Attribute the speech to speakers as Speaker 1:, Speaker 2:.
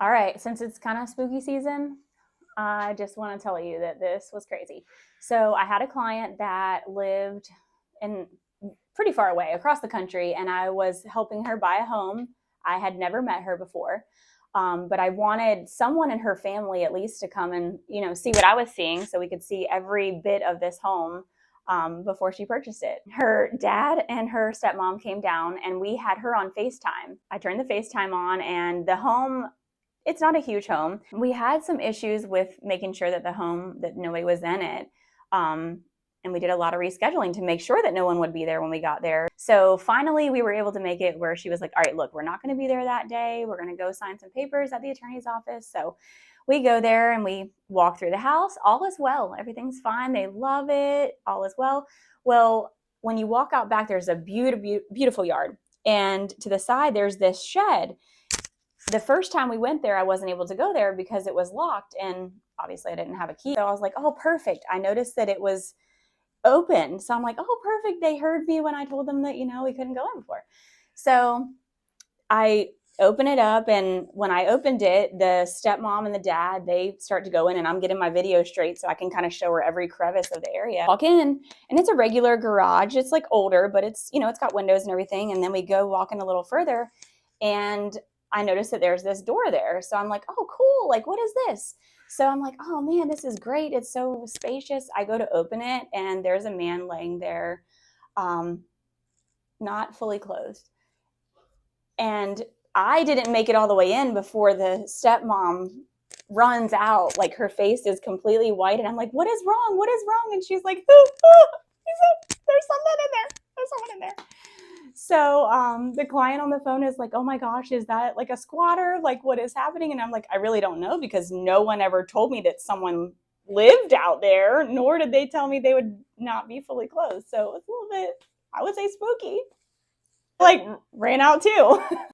Speaker 1: All right, since it's kind of spooky season, I just want to tell you that this was crazy. So I had a client that lived in pretty far away across the country, and I was helping her buy a home. I had never met her before, but I wanted someone in her family at least to come and see what I was seeing, so we could see every bit of this home before she purchased it. Her dad and her stepmom came down, and we had her on FaceTime. I turned the FaceTime on, and the home, it's not a huge home. We had some issues with making sure that the home, that nobody was in it. And we did a lot of rescheduling to make sure that no one would be there when we got there. So finally, we were able to make it where she was like, all right, look, we're not going to be there that day. We're going to go sign some papers at the attorney's office. So we go there and we walk through the house. All is well. Everything's fine. They love it. All is well. Well, when you walk out back, there's a beautiful, beautiful yard. And to the side, there's this shed. The first time we went there, I wasn't able to go there because it was locked, and obviously I didn't have a key. So I was like, oh, perfect. I noticed that it was open. So I'm like, oh, perfect. They heard me when I told them that, we couldn't go in before. So I open it up, and when I opened it, the stepmom and the dad, they start to go in, and I'm getting my video straight so I can kind of show her every crevice of the area. Walk in, and it's a regular garage. It's like older, but it's, it's got windows and everything. And then we go walking a little further, and I noticed that there's this door there. So I'm like, oh, cool. Like, what is this? So I'm like, oh man, this is great. It's so spacious. I go to open it, and there's a man laying there, not fully clothed. And I didn't make it all the way in before the stepmom runs out. Like, her face is completely white. And I'm like, what is wrong? What is wrong? And she's like, there's something in there. There's someone in there. So the client on the phone is like, oh my gosh, is that like a squatter? Like, what is happening? And I'm like, I really don't know, because no one ever told me that someone lived out there, nor did they tell me they would not be fully clothed. So it's a little bit, I would say, spooky. Like, ran out too.